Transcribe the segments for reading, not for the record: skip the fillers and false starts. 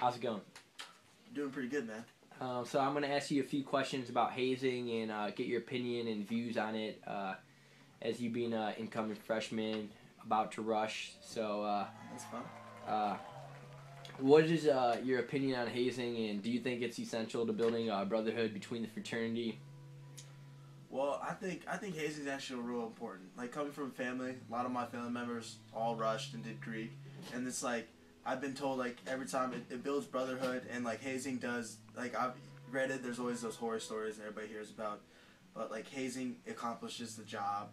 How's it going? Doing pretty good, man. So I'm going to ask you a few questions about hazing and get your opinion and views on it as you being an incoming freshman about to rush. So That's fun. What is your opinion on hazing, and do you think it's essential to building a brotherhood between the fraternity? Well, I think hazing is actually real important. Like, coming from a family, a lot of my family members all rushed and did Greek, and it's like I've been told, like, every time it builds brotherhood, and like hazing does. Like, I've read it. There's always those horror stories that everybody hears about, but like hazing accomplishes the job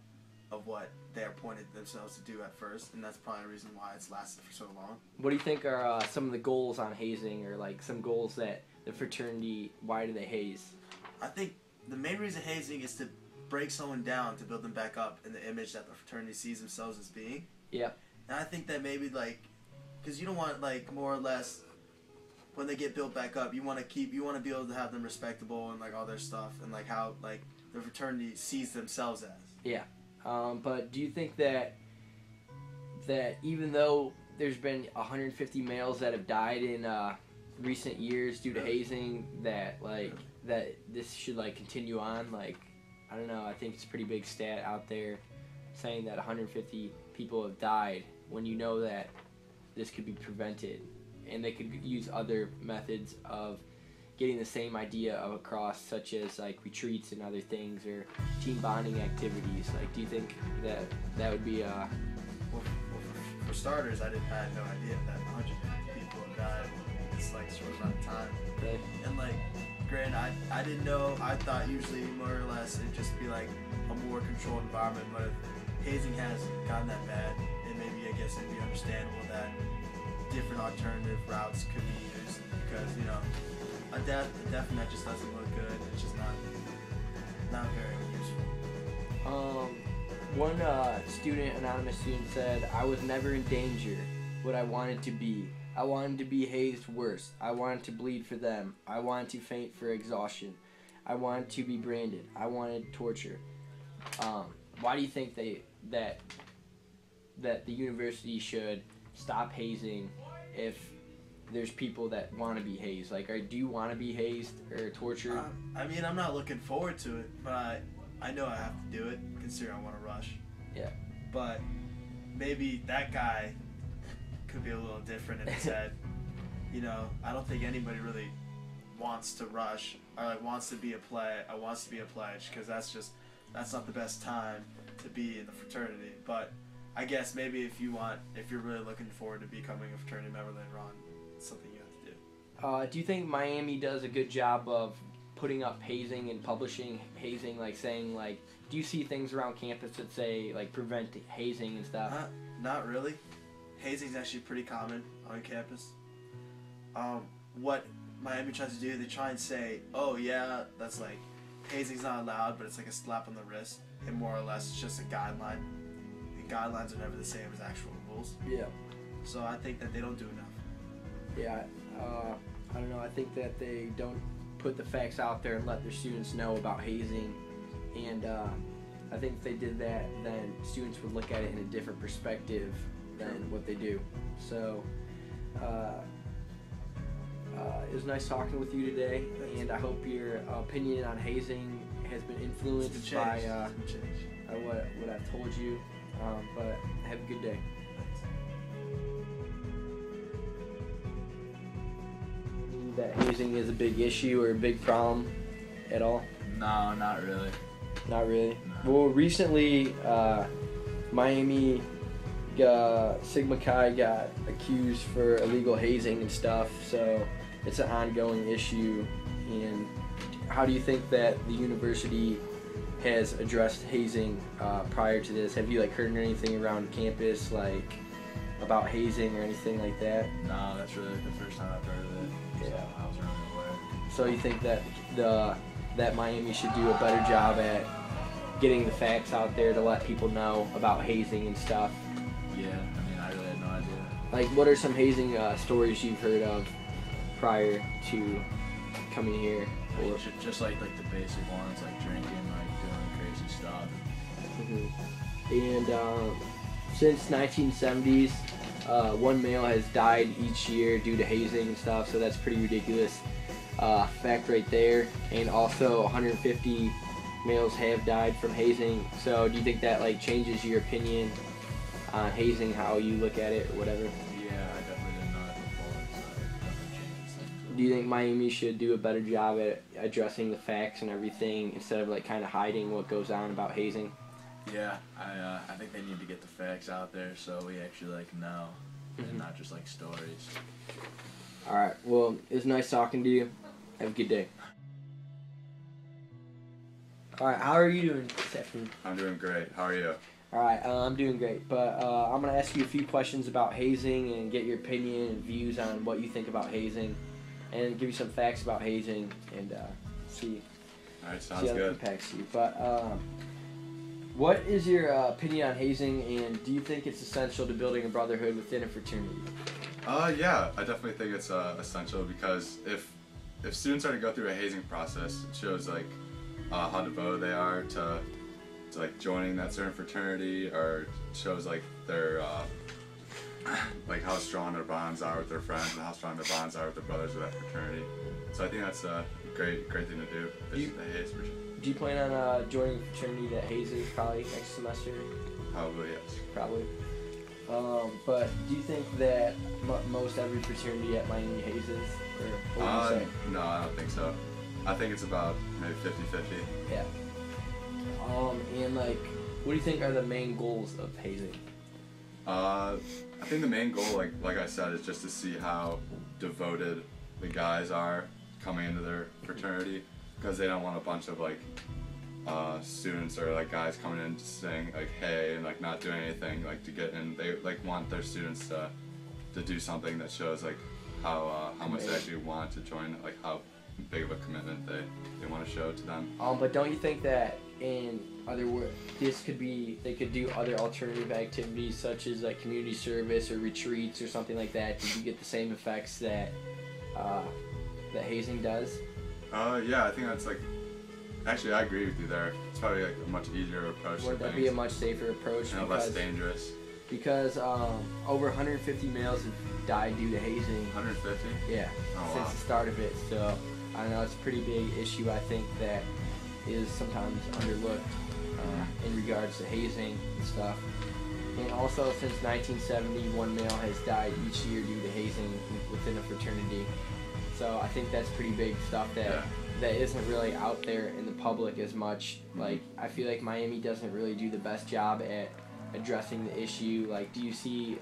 of what they appointed themselves to do at first, and that's probably the reason why it's lasted for so long. What do you think are some of the goals on hazing, or like some goals that the fraternity, why do they haze? I think the main reason hazing is to break someone down to build them back up in the image that the fraternity sees themselves as being. Yeah. And I think that maybe, like, because you don't want, like, more or less, when they get built back up, you want to be able to have them respectable and like all their stuff, and like how like the fraternity sees themselves as. Yeah. But do you think that even though there's been 150 males that have died in recent years due to hazing, that this should like continue on? Like, I don't know. I think it's a pretty big stat out there saying that 150 people have died when you know that this could be prevented, and they could use other methods of getting the same idea across, such as like retreats and other things, or team bonding activities. Like, do you think that would be Well, for starters, I had no idea that 100 people have died in this like short amount of time. Really? And like, granted, I didn't know. I thought usually more or less it'd just be like a more controlled environment. But if hazing has gotten that bad, then maybe I guess it'd be understandable that different alternative routes could be used, because a death that just doesn't look good. It's just not very useful. One anonymous student said, "I was never in danger. What I wanted to be. I wanted to be hazed worse. I wanted to bleed for them. I wanted to faint for exhaustion. I wanted to be branded. I wanted torture." Why do you think that the university should stop hazing if there's people that want to be hazed? Like, do you want to be hazed or tortured? I mean, I'm not looking forward to it, but I know I have to do it, considering I want to rush. Yeah. But maybe that guy could be a little different in his head. I don't think anybody really wants to rush or like wants to be a pledge, because that's not the best time to be in the fraternity. But I guess maybe if you're really looking forward to becoming a fraternity member later on, it's something you have to do. Do you think Miami does a good job of putting up hazing and publishing hazing, like saying, like, do you see things around campus that say like prevent hazing and stuff? Not really. Hazing is actually pretty common on campus. What Miami tries to do, they try and say, oh yeah, that's like hazing's not allowed, but it's like a slap on the wrist, and more or less it's just a guideline. And guidelines are never the same as actual rules. Yeah. So I think that they don't do enough. Yeah. I don't know. I think that they don't put the facts out there and let their students know about hazing, and I think if they did that, then students would look at it in a different perspective than what they do. So it was nice talking with you today, and I hope your opinion on hazing has been influenced by what I've told you, but have a good day. That hazing is a big issue or a big problem at all? No, not really. Not really? No. Well, recently, Miami Sigma Chi got accused for illegal hazing and stuff, so it's an ongoing issue. And how do you think that the university has addressed hazing prior to this? Have you like heard anything around campus like about hazing or anything like that? No, that's really the first time I've heard of it. Yeah. So I was really aware. So you think that that Miami should do a better job at getting the facts out there to let people know about hazing and stuff? Yeah, I mean, I really had no idea. Like, what are some hazing stories you've heard of prior to coming here? I mean, just like the basic ones, like drinking, like doing crazy stuff. Mm-hmm. And since 1970s, one male has died each year due to hazing and stuff, so that's pretty ridiculous fact right there. And also 150 males have died from hazing. So do you think that like changes your opinion on hazing, how you look at it or whatever? Yeah, I definitely didn't know that before, so it definitely changes things. Do you think Miami should do a better job at addressing the facts and everything instead of like kind of hiding what goes on about hazing? Yeah, I think they need to get the facts out there so we actually like know, and not just like stories. All right. Well, it was nice talking to you. Have a good day. All right. How are you doing this afternoon? I'm doing great. How are you? All right. I'm doing great, but I'm gonna ask you a few questions about hazing and get your opinion and views on what you think about hazing, and give you some facts about hazing and see All right, see sounds how it good. impacts you. But what is your opinion on hazing, and do you think it's essential to building a brotherhood within a fraternity? Yeah, I definitely think it's essential because if students are to go through a hazing process, it shows like how devoted they are to like joining that certain fraternity, or shows like their like how strong their bonds are with their friends and how strong their bonds are with their brothers of that fraternity. So I think that's a great thing to do. Do you- The haze for sure. Do you plan on joining a fraternity that hazes probably next semester? Probably yes. Probably. But do you think that most every fraternity at Miami hazes? Or what do you say? No, I don't think so. I think it's about maybe 50-50. Yeah. And like, what do you think are the main goals of hazing? I think the main goal, like I said, is just to see how devoted the guys are coming into their fraternity, because they don't want a bunch of like students or like guys coming in just saying like hey and like not doing anything like to get in. They like want their students to do something that shows like how much they actually want to join, like how big of a commitment they want to show to them. But don't you think that in other words, they could do other alternative activities such as like community service or retreats or something like that? Did you get the same effects that that hazing does? Yeah, I think that's like, actually I agree with you there. It's probably like a much easier approach. Would to that things. be a much safer approach? And less dangerous. Because over 150 males have died due to hazing. 150? Yeah, Oh, since wow. the start of it. So I don't know, it's a pretty big issue. I think that is sometimes underlooked in regards to hazing and stuff. And also, since 1970, one male has died each year due to hazing within a fraternity. So I think that's pretty big stuff that isn't really out there in the public as much. Like, I feel like Miami doesn't really do the best job at addressing the issue. Like, do you see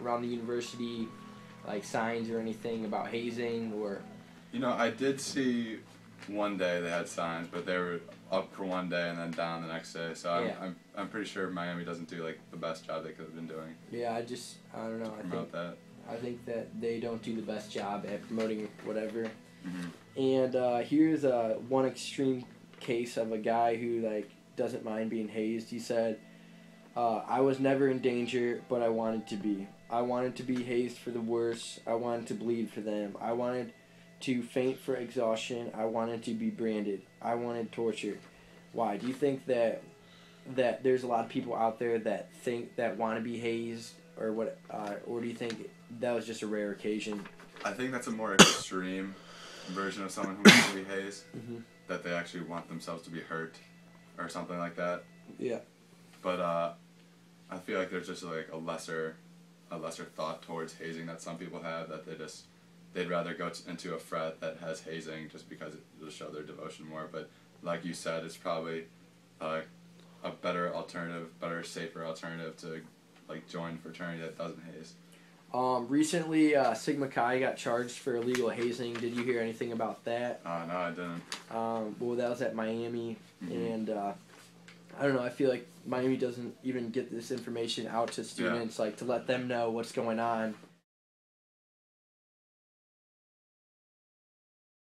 around the university like signs or anything about hazing? Or You know, I did see one day they had signs, but they were up for one day and then down the next day. So Yeah. I'm pretty sure Miami doesn't do like the best job they could have been doing yeah, I don't know. to promote that. I think that they don't do the best job at promoting whatever. Mhm. And here's one extreme case of a guy who like doesn't mind being hazed. He said, "I was never in danger, but I wanted to be. I wanted to be hazed for the worst. I wanted to bleed for them. I wanted to faint for exhaustion. I wanted to be branded. I wanted torture." Why? Do you think that there's a lot of people out there that want to be hazed, or what? Or do you think that was just a rare occasion? I think that's a more extreme version of someone who wants to be hazed, that they actually want themselves to be hurt or something like that. Yeah. But I feel like there's just like a lesser thought towards hazing that some people have, that they'd rather go into a frat that has hazing just because it'll show their devotion more. But like you said, it's probably a better alternative, safer alternative to like join a fraternity that doesn't haze. Recently, Sigma Chi got charged for illegal hazing. Did you hear anything about that? No, I didn't. Well, that was at Miami, and I don't know. I feel like Miami doesn't even get this information out to students, like to let them know what's going on.